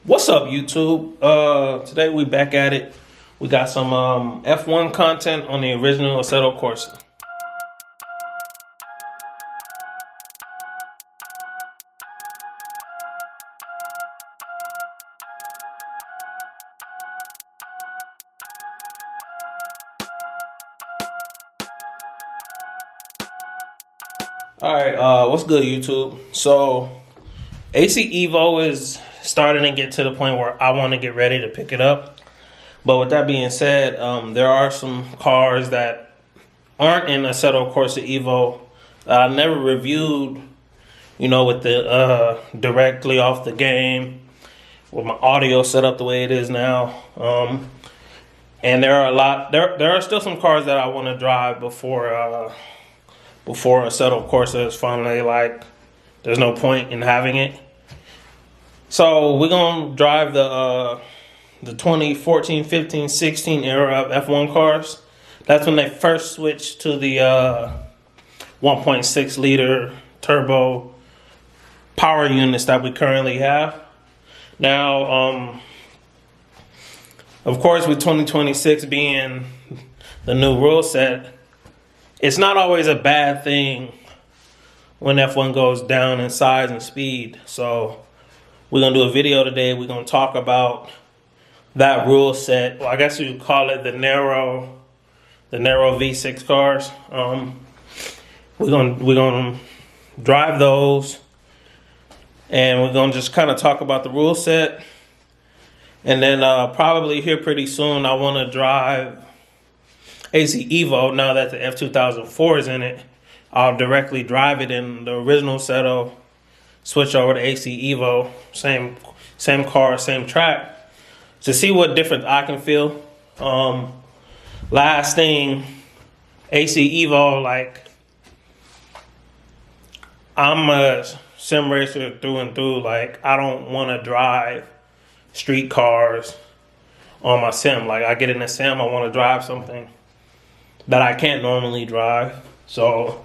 What's up, YouTube? Today we back at it. We got some F1 content on the original Assetto Corsa. All right, what's good, YouTube? So AC Evo is starting to get to the point where I want to get ready to pick it up. But with that being said, there are some cars that aren't in Assetto Corsa Evo that I never reviewed. With the directly off the game, with my audio set up the way it is now. And there are a lot. There are still some cars that I want to drive before Assetto Corsa is finally like. There's no point in having it. So we're gonna drive the 2014, 15, 16 era of F1 cars. That's when they first switched to the 1.6 liter turbo power units that we currently have. Now, of course, with 2026 being the new rule set, it's not always a bad thing when F1 goes down in size and speed. So we're going to do a video today. We're going to talk about that rule set. Well, I guess you would call it the narrow V6 cars. We're going to drive those, and we're going to just kind of talk about the rule set. And then probably here pretty soon, I want to drive AC Evo. Now that the F2004 is in it, I'll directly drive it in the original Assetto, switch over to AC Evo, same car, same track, to see what difference I can feel. Last thing, AC Evo, like, I'm a sim racer through and through. Like, I don't want to drive street cars on my sim. Like, I get in a sim, I want to drive something that I can't normally drive. So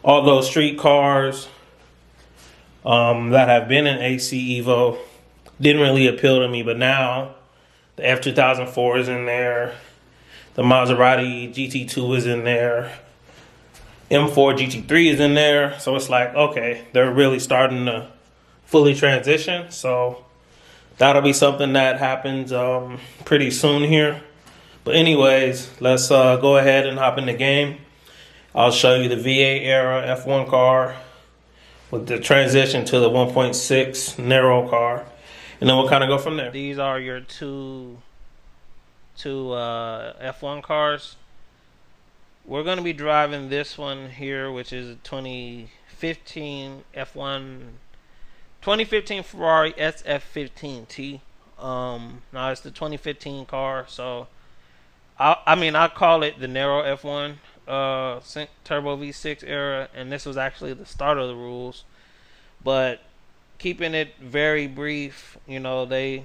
all those street cars that have been in AC Evo didn't really appeal to me, but now the F2004 is in there, the Maserati GT2 is in there, M4 GT3 is in there. So it's like, okay, they're really starting to fully transition. So that'll be something that happens pretty soon here. But anyways, let's go ahead and hop in the game. I'll show you the V8 era F1 car with the transition to the 1.6 narrow car. And then we'll kind of go from there. These are your two F1 cars. We're going to be driving this one here, which is a 2015 Ferrari SF15-T. Now it's the 2015 car, so I call it the narrow F1 turbo V6 era, and this was actually the start of the rules. But keeping it very brief, they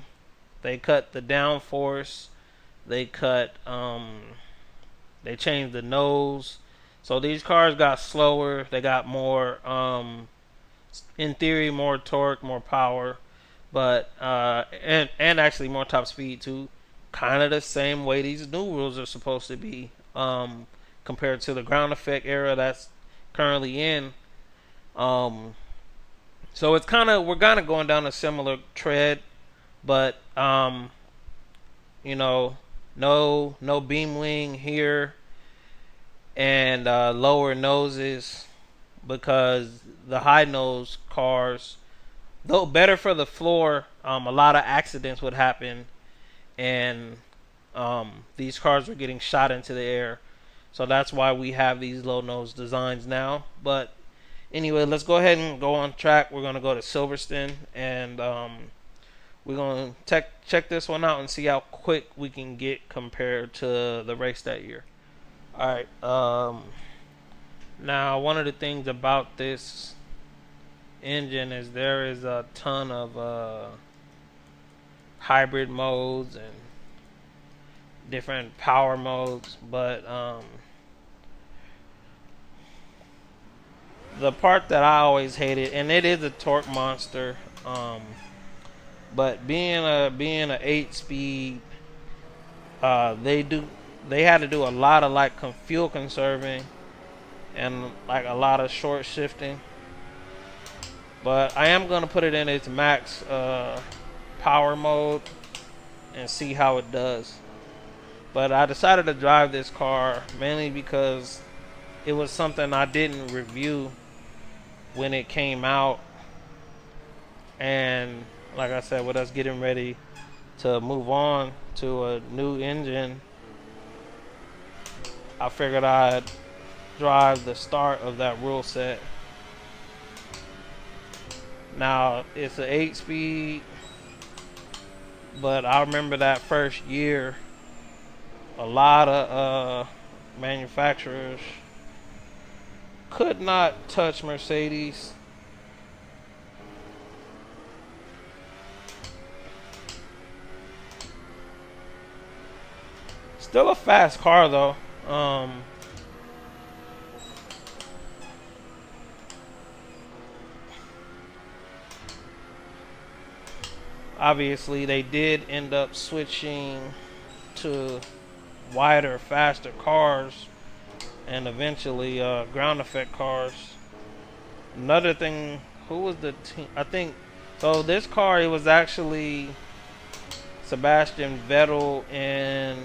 cut the downforce, they changed the nose, so these cars got slower. They got more, in theory, more torque, more power, but and actually more top speed too. Kind of the same way these new rules are supposed to be, compared to the ground effect era that's currently in. So it's we're kind of going down a similar tread, but no beam wing here, and lower noses, because the high nose cars, though better for the floor, a lot of accidents would happen, and these cars were getting shot into the air. So that's why we have these low nose designs now. But anyway, let's go ahead and go on track. We're going to go to Silverstone, and we're going to check this one out and see how quick we can get compared to the race that year. Alright, now one of the things about this engine is there is a ton of hybrid modes and different power modes, but the part that I always hated, and it is a torque monster, But being a 8 speed, they had to do a lot of like fuel conserving and like a lot of short shifting. But I am gonna put it in its max power mode and see how it does. But I decided to drive this car mainly because it was something I didn't review when it came out. And like I said, with us getting ready to move on to a new engine, I figured I'd drive the start of that rule set. Now, it's an 8 speed, but I remember that first year, a lot of manufacturers could not touch Mercedes. Still a fast car though. Obviously, they did end up switching to wider, faster cars, and eventually ground effect cars. Another thing, who was the team? I think so. This car, it was actually Sebastian Vettel and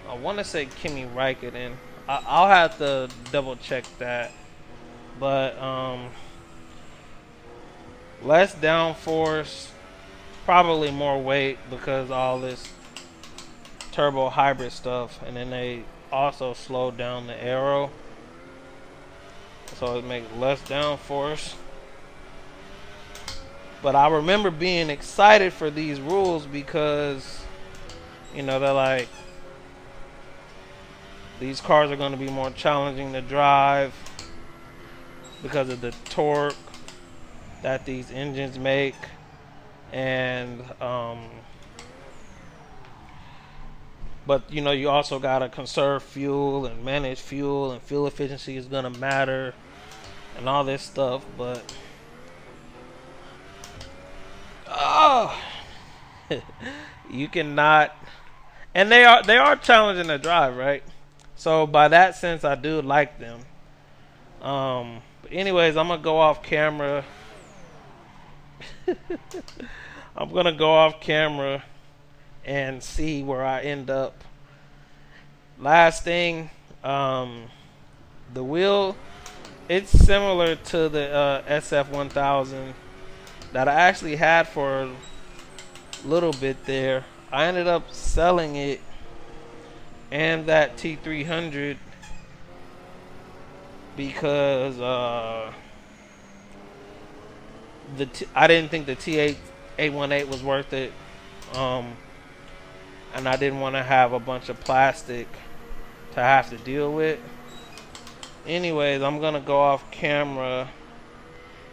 I want to say Kimi Räikkönen. I'll have to double check that, but less downforce, probably more weight because all this turbo hybrid stuff, and then they also slowed down the aero, so it makes less downforce. But I remember being excited for these rules because, you know, they're like, these cars are going to be more challenging to drive because of the torque that these engines make, and but you know, you also gotta conserve fuel and manage fuel, and fuel efficiency is gonna matter and all this stuff. But you cannot, and they are challenging to drive, right? So by that sense, I do like them. But anyways, I'm gonna go off camera. I'm gonna go off camera and see where I end up. Last thing, the wheel, it's similar to the SF1000 that I actually had for a little bit there. I ended up selling it and that T300 because I didn't think the T818 was worth it, and I didn't want to have a bunch of plastic to have to deal with. Anyways, I'm gonna go off camera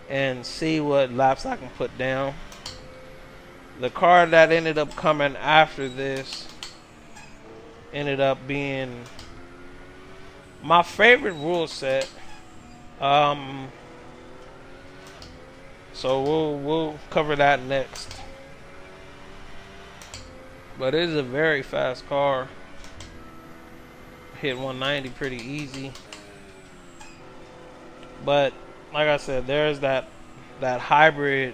and see what laps I can put down. The car that ended up coming after this ended up being my favorite rule set. So we'll cover that next. But it is a very fast car. Hit 190 pretty easy. But like I said, there's that hybrid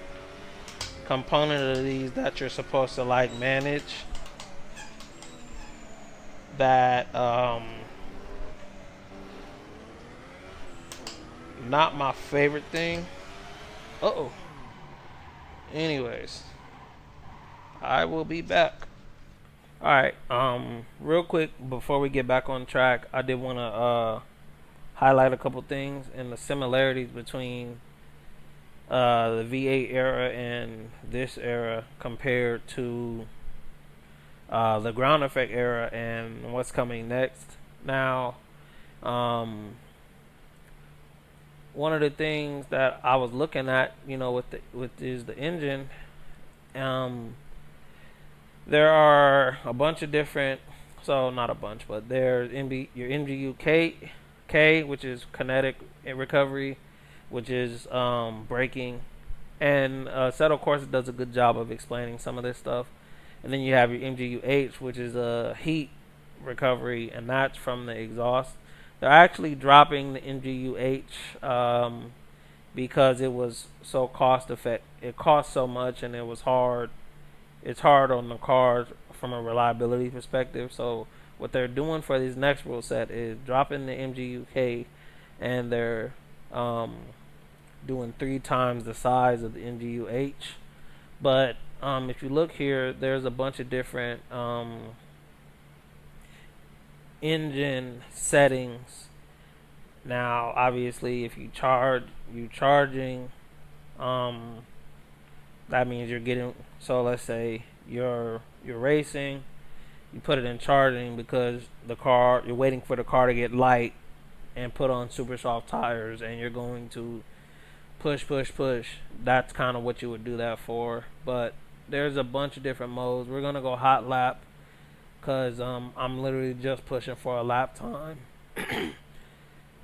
component of these that you're supposed to like manage. That not my favorite thing. Anyways, I will be back. Alright, real quick before we get back on track, I did want to highlight a couple things and the similarities between the V8 era and this era compared to the ground effect era and what's coming next. Now, one of the things that I was looking at, you know, with the engine, there are a bunch of different, so not a bunch, but there's your NGU K, which is kinetic recovery, which is braking, And Assetto Corsa does a good job of explaining some of this stuff. And then you have your MGU-H, which is a heat recovery, and that's from the exhaust. They're actually dropping the MGU-H because it was so cost effective. It cost so much, and it was hard. It's hard on the cars from a reliability perspective. So what they're doing for this next rule set is dropping the MGU-K, and they're doing 3 times the size of the MGU-H. But if you look here, there's a bunch of different engine settings. Now, obviously, if you charging, that means you're getting. So let's say you're racing, you put it in charging because you're waiting for the car to get light and put on super soft tires, and you're going to push. That's kind of what you would do that for. But there's a bunch of different modes. We're gonna go hot lap because I'm literally just pushing for a lap time.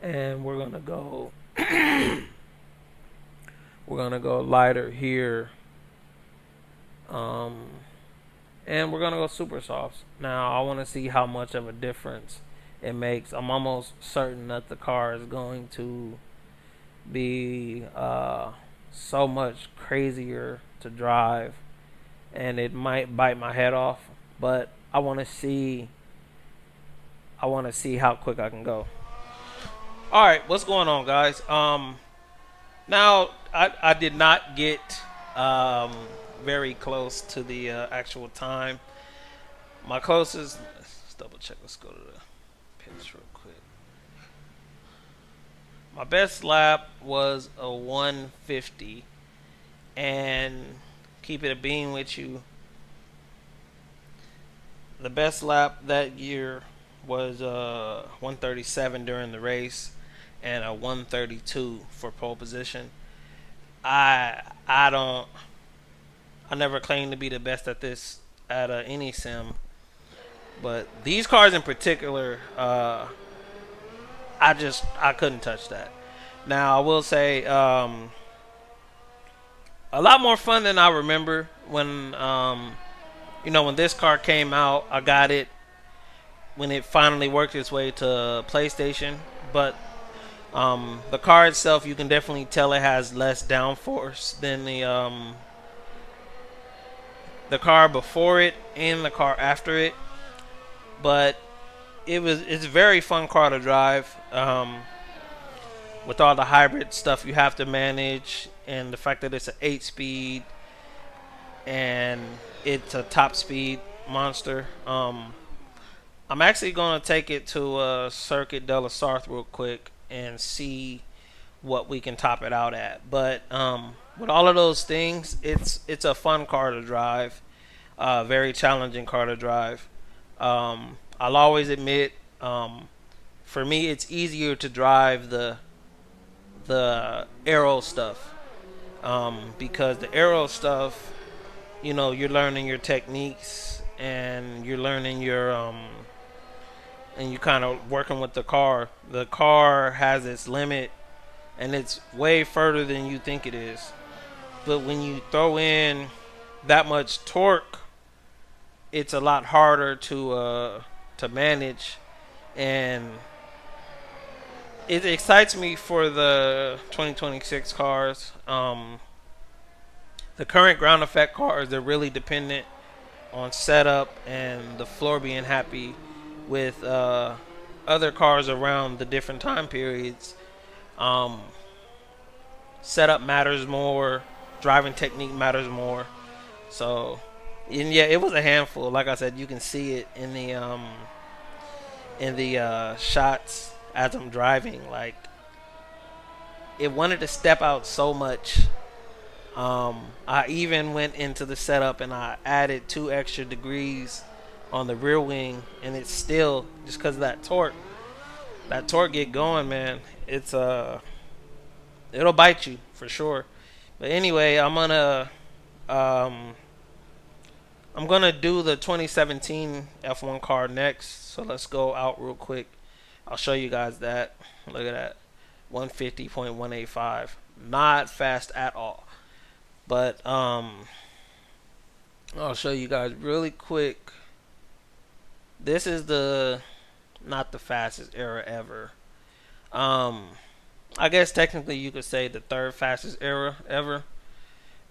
And we're gonna go lighter here, and we're gonna go super soft. Now I want to see how much of a difference it makes. I'm almost certain that the car is going to be so much crazier to drive, and it might bite my head off, but I want to see how quick I can go. All right, what's going on, guys? Now I did not get very close to the actual time. My closest, let's double check. Let's go to the pins real quick. My best lap was a 150, and keep it a beam with you. The best lap that year was 137 during the race, and a 132 for pole position. I never claimed to be the best at this at any sim, but these cars in particular, I couldn't touch that. Now I will say, a lot more fun than I remember when when this car came out. I got it when it finally worked its way to PlayStation, but the car itself, you can definitely tell it has less downforce than the car before it and the car after it. But it's a very fun car to drive. With all the hybrid stuff you have to manage, and the fact that it's an 8-speed and it's a top speed monster. I'm actually going to take it to Circuit de la Sarthe real quick and see what we can top it out at. But with all of those things, it's a fun car to drive, very challenging car to drive. I'll always admit, for me, it's easier to drive the aero stuff, because the aero stuff, you're learning your techniques, and you're learning your and you kind of working with the car. The car has its limit, and it's way further than you think it is. But when you throw in that much torque, it's a lot harder to manage, and it excites me for the 2026 cars. The current ground effect cars, they're really dependent on setup and the floor being happy with other cars around the different time periods. Setup matters more, driving technique matters more. So, and yeah, it was a handful. Like I said, you can see it in the shots as I'm driving. Like, it wanted to step out so much. I even went into the setup and I added 2 extra degrees on the rear wing, and it's still, just because of that torque get going, man. It's it'll bite you for sure. But anyway, I'm gonna do the 2017 F1 car next. So let's go out real quick. I'll show you guys that. Look at that, 150.185, not fast at all. But I'll show you guys really quick. This is the not the fastest era ever. Um, I guess technically you could say the third fastest era ever,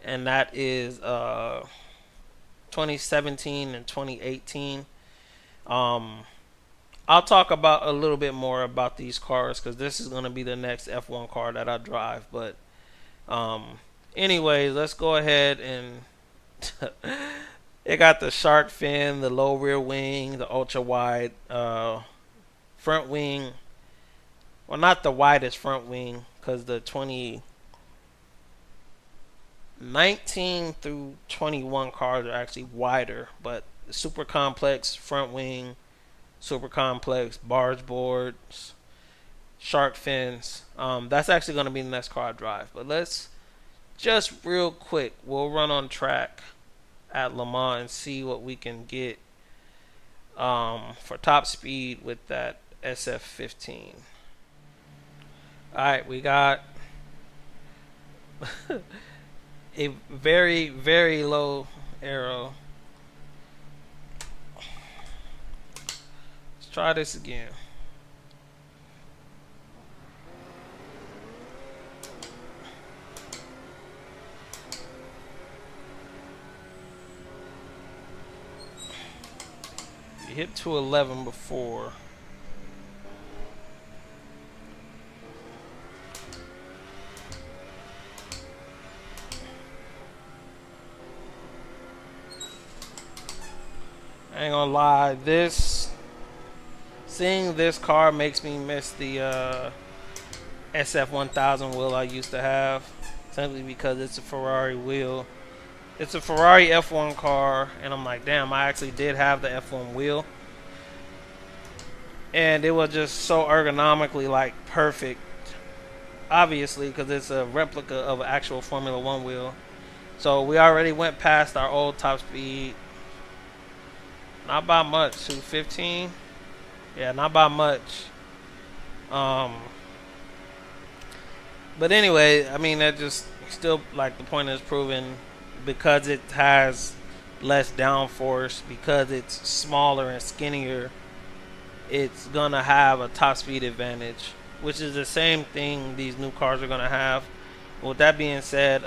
and that is 2017 and 2018. Um, I'll talk about a little bit more about these cars because this is going to be the next F1 car that I drive. But anyways, let's go ahead and it got the shark fin, the low rear wing, the ultra wide front wing. Well, not the widest front wing because the 2019 through 21 cars are actually wider, but the super complex front wing, super complex barge boards, shark fins. That's actually going to be the next car I drive. But let's just real quick, we'll run on track at Le Mans and see what we can get for top speed with that SF15. Alright, we got a very, very low arrow. Let's try this again. You hit 211 before. I ain't gonna lie, seeing this car makes me miss the SF1000 wheel I used to have, simply because it's a Ferrari wheel. It's a Ferrari F1 car, and I'm like, damn, I actually did have the F1 wheel, and it was just so ergonomically like perfect. Obviously, because it's a replica of an actual Formula One wheel. So we already went past our old top speed. Not by much. 215. Yeah, not by much. But anyway, I mean, that just still, like, the point is proven, because it has less downforce, because it's smaller and skinnier, it's gonna have a top speed advantage, which is the same thing these new cars are gonna have. With that being said,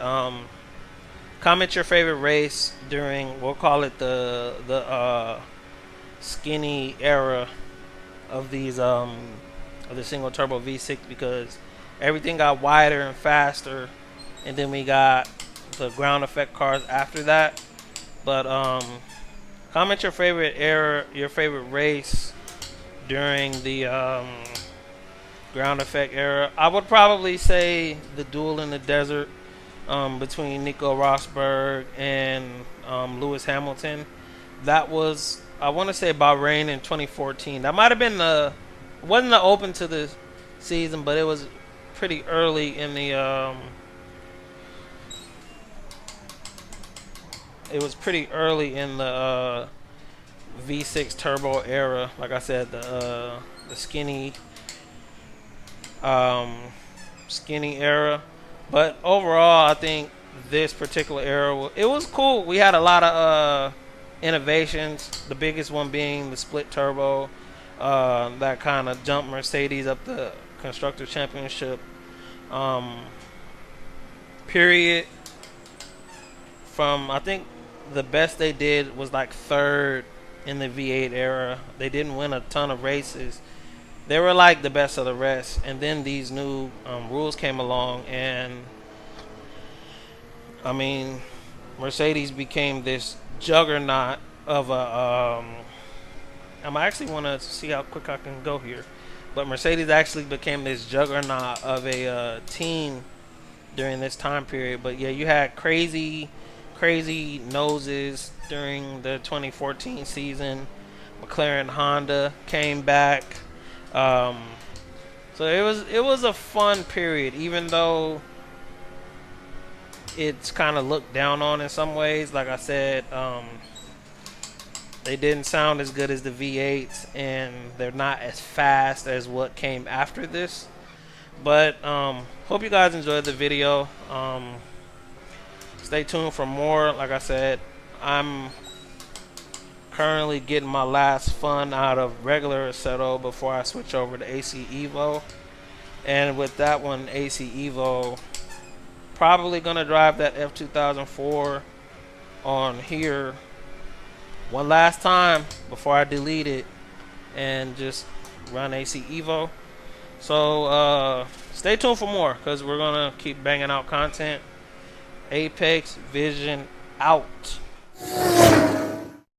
comment your favorite race during, we'll call it the skinny era of these of the single turbo V6, because everything got wider and faster, and then we got the ground effect cars after that. But comment your favorite era, your favorite race during the ground effect era. I would probably say the duel in the desert between Nico Rosberg and Lewis Hamilton. That was, I want to say, Bahrain in 2014. That might have been wasn't the open to the season, but it was pretty early in the V6 turbo era. Like I said, the skinny era. But overall, I think this particular era, it was cool. We had a lot of innovations. The biggest one being the split turbo, that kind of jumped Mercedes up the constructor championship period. From, I think the best they did was like third in the V8 era. They didn't win a ton of races. They were like the best of the rest. And then these new rules came along, and I mean, Mercedes became this juggernaut of a I actually want to see how quick I can go here, but Mercedes actually became this juggernaut of a team during this time period. But yeah, you had crazy noses during the 2014 season. McLaren, Honda came back. So it was a fun period, even though it's kind of looked down on in some ways. Like I said, they didn't sound as good as the V8s, and they're not as fast as what came after this. But hope you guys enjoyed the video. Stay tuned for more. Like I said, I'm currently getting my last fun out of regular Assetto before I switch over to AC Evo. And with that one, AC Evo, probably gonna drive that F2004 on here one last time before I delete it and just run AC Evo. So stay tuned for more, because we're gonna keep banging out content. Apex Vision out.